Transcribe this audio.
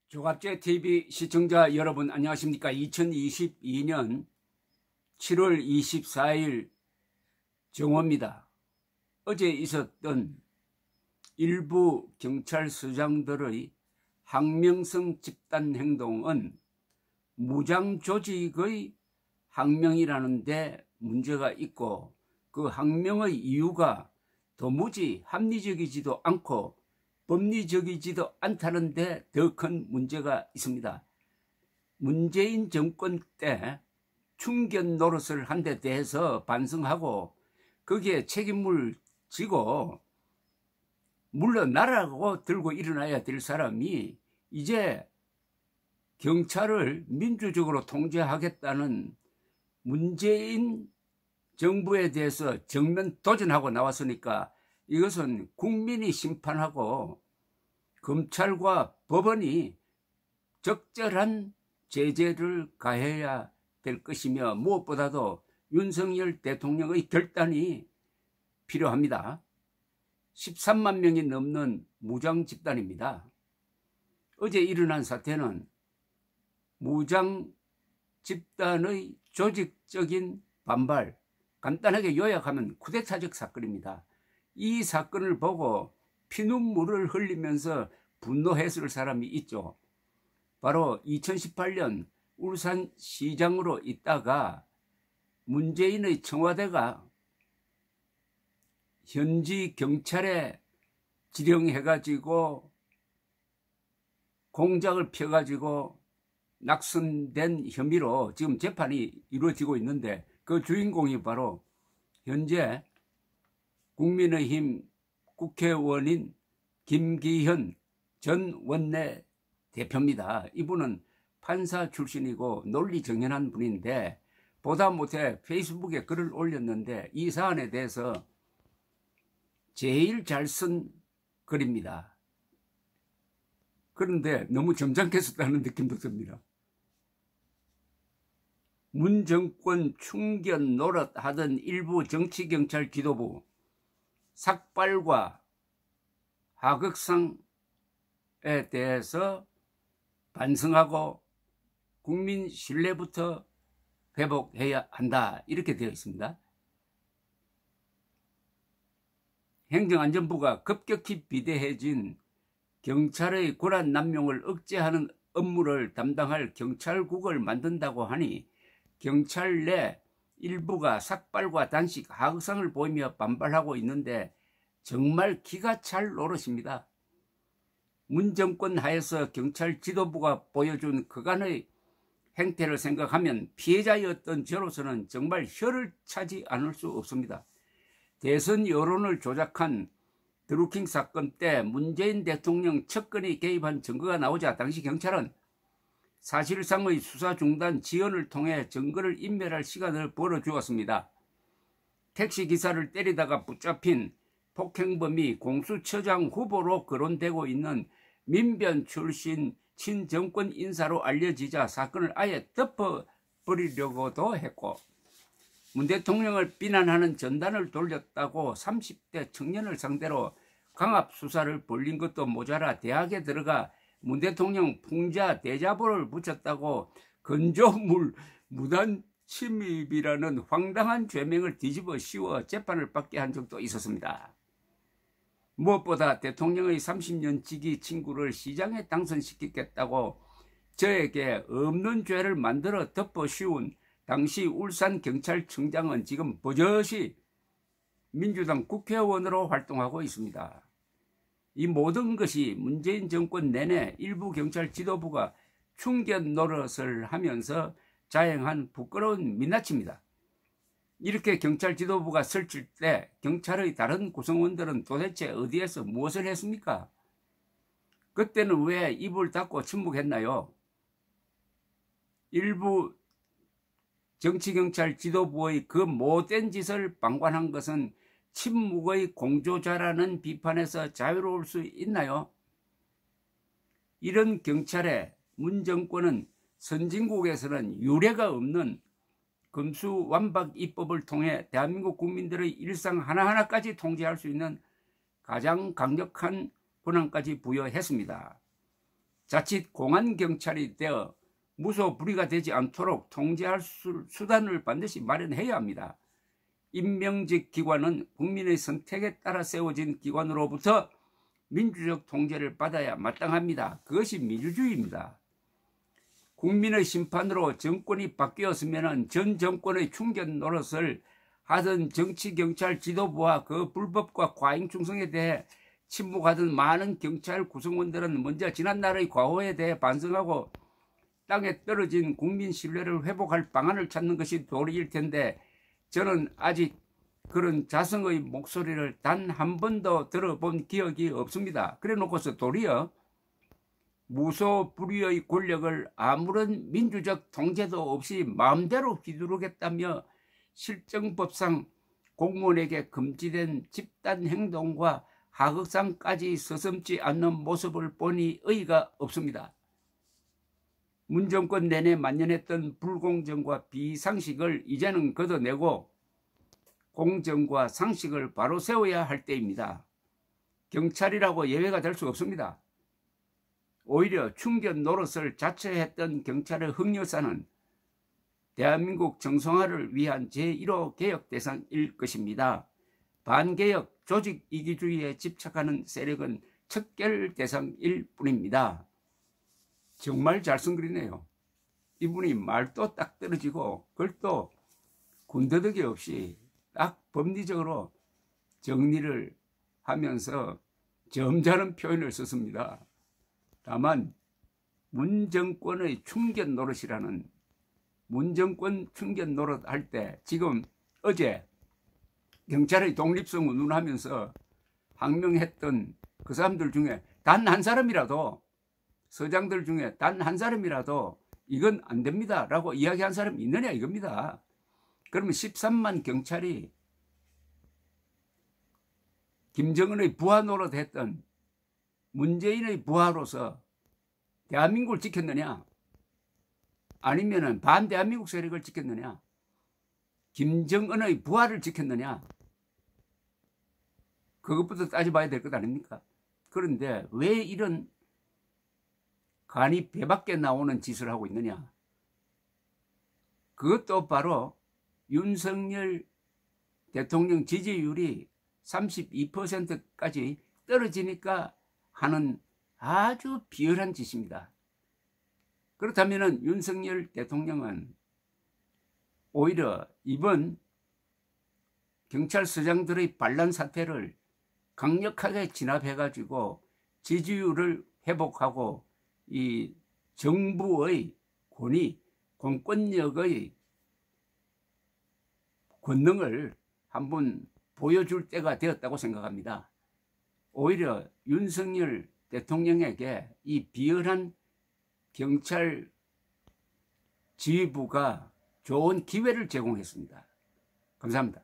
조갑제TV 시청자 여러분 안녕하십니까. 2022년 7월 24일 정오입니다. 어제 있었던 일부 경찰서장들의 항명성 집단 행동은 무장 조직의 항명이라는 데 문제가 있고, 그 항명의 이유가 도무지 합리적이지도 않고 법리적이지도 않다는 데 더 큰 문제가 있습니다. 문재인 정권 때 충견 노릇을 한 데 대해서 반성하고 거기에 책임을 지고 물러나라고 들고 일어나야 될 사람이 이제 경찰을 민주적으로 통제하겠다는 문재인 정부에 대해서 정면 도전하고 나왔으니까 이것은 국민이 심판하고 검찰과 법원이 적절한 제재를 가해야 될 것이며, 무엇보다도 윤석열 대통령의 결단이 필요합니다. 13만 명이 넘는 무장 집단입니다. 어제 일어난 사태는 무장 집단의 조직적인 반발, 간단하게 요약하면 쿠데타적 사건입니다. 이 사건을 보고 피눈물을 흘리면서 분노했을 사람이 있죠. 바로 2018년 울산시장으로 있다가 문재인의 청와대가 현지 경찰에 지령해가지고 공작을 펴가지고 낙선된 혐의로 지금 재판이 이루어지고 있는데, 그 주인공이 바로 현재 국민의힘 국회의원인 김기현 전 원내 대표입니다. 이분은 판사 출신이고 논리정연한 분인데, 보다 못해 페이스북에 글을 올렸는데 이 사안에 대해서 제일 잘 쓴 글입니다. 그런데 너무 점잖게 썼다는 느낌도 듭니다. 문 정권 충견 노릇하던 일부 정치경찰 지도부 삭발과 하극상에 대해서 반성하고 국민 신뢰부터 회복해야 한다, 이렇게 되어 있습니다. 행정안전부가 급격히 비대해진 경찰의 권한 남용을 억제하는 업무를 담당할 경찰국을 만든다고 하니 경찰 내 일부가 삭발과 단식, 하극상을 보이며 반발하고 있는데 정말 기가 찰 노릇입니다. 문 정권 하에서 경찰 지도부가 보여준 그간의 행태를 생각하면 피해자였던 저로서는 정말 혀를 차지 않을 수 없습니다. 대선 여론을 조작한 드루킹 사건 때 문재인 대통령 측근이 개입한 증거가 나오자 당시 경찰은 사실상의 수사 중단 지연을 통해 증거를 인멸할 시간을 벌어주었습니다. 택시기사를 때리다가 붙잡힌 폭행범이 공수처장 후보로 거론되고 있는 민변 출신 친정권 인사로 알려지자 사건을 아예 덮어버리려고도 했고, 문 대통령을 비난하는 전단을 돌렸다고 30대 청년을 상대로 강압수사를 벌린 것도 모자라 대학에 들어가 문 대통령 풍자 대자보를 붙였다고 건조물 무단 침입이라는 황당한 죄명을 뒤집어 씌워 재판을 받게 한 적도 있었습니다. 무엇보다 대통령의 30년 지기 친구를 시장에 당선시키겠다고 저에게 없는 죄를 만들어 덮어 씌운 당시 울산경찰청장은 지금 버젓이 민주당 국회의원으로 활동하고 있습니다. 이 모든 것이 문재인 정권 내내 일부 경찰 지도부가 충견 노릇을 하면서 자행한 부끄러운 민낯입니다. 이렇게 경찰 지도부가 설칠 때 경찰의 다른 구성원들은 도대체 어디에서 무엇을 했습니까? 그때는 왜 입을 닫고 침묵했나요? 일부 정치경찰 지도부의 그 못된 짓을 방관한 것은 침묵의 공조자라는 비판에서 자유로울 수 있나요? 이런 경찰의 문 정권은 선진국에서는 유례가 없는 금수완박 입법을 통해 대한민국 국민들의 일상 하나하나까지 통제할 수 있는 가장 강력한 권한까지 부여했습니다. 자칫 공안경찰이 되어 무소불위가 되지 않도록 통제할 수단을 반드시 마련해야 합니다. 임명직 기관은 국민의 선택에 따라 세워진 기관으로부터 민주적 통제를 받아야 마땅합니다. 그것이 민주주의입니다. 국민의 심판으로 정권이 바뀌었으면 전 정권의 충견 노릇을 하던 정치 경찰 지도부와 그 불법과 과잉 충성에 대해 침묵하던 많은 경찰 구성원들은 먼저 지난날의 과오에 대해 반성하고 땅에 떨어진 국민 신뢰를 회복할 방안을 찾는 것이 도리일 텐데, 저는 아직 그런 자성의 목소리를 단 한 번도 들어본 기억이 없습니다. 그래 놓고서 도리어 무소불위의 권력을 아무런 민주적 통제도 없이 마음대로 휘두르겠다며 실정법상 공무원에게 금지된 집단 행동과 하극상까지 서슴지 않는 모습을 보니 의의가 없습니다. 문정권 내내 만연했던 불공정과 비상식을 이제는 걷어내고 공정과 상식을 바로 세워야 할 때입니다. 경찰이라고 예외가 될 수 없습니다. 오히려 충견 노릇을 자처했던 경찰의 흑역사는 대한민국 정상화를 위한 제1호 개혁 대상일 것입니다. 반개혁 조직 이기주의에 집착하는 세력은 척결 대상일 뿐입니다. 정말 잘 쓴 글이네요. 이분이 말도 딱 떨어지고 글도 군더더기 없이 딱 법리적으로 정리를 하면서 점잖은 표현을 썼습니다. 다만 문정권의 충견 노릇이라는, 문정권 충견 노릇 할 때 지금 어제 경찰의 독립성 운운하면서 항명했던 그 사람들 중에 단 한 사람이라도, 서장들 중에 단 한 사람이라도 이건 안 됩니다 라고 이야기한 사람이 있느냐 이겁니다. 그러면 13만 경찰이 김정은의 부하 노릇했던 문재인의 부하로서 대한민국을 지켰느냐, 아니면은 반대한민국 세력을 지켰느냐, 김정은의 부하를 지켰느냐, 그것부터 따져봐야 될 것 아닙니까? 그런데 왜 이런 간이 배밖에 나오는 짓을 하고 있느냐? 그것도 바로 윤석열 대통령 지지율이 32%까지 떨어지니까 하는 아주 비열한 짓입니다. 그렇다면 윤석열 대통령은 오히려 이번 경찰서장들의 반란 사태를 강력하게 진압해가지고 지지율을 회복하고 이 정부의 권위, 공권력의 권능을 한번 보여줄 때가 되었다고 생각합니다. 오히려 윤석열 대통령에게 이 비열한 경찰 지휘부가 좋은 기회를 제공했습니다. 감사합니다.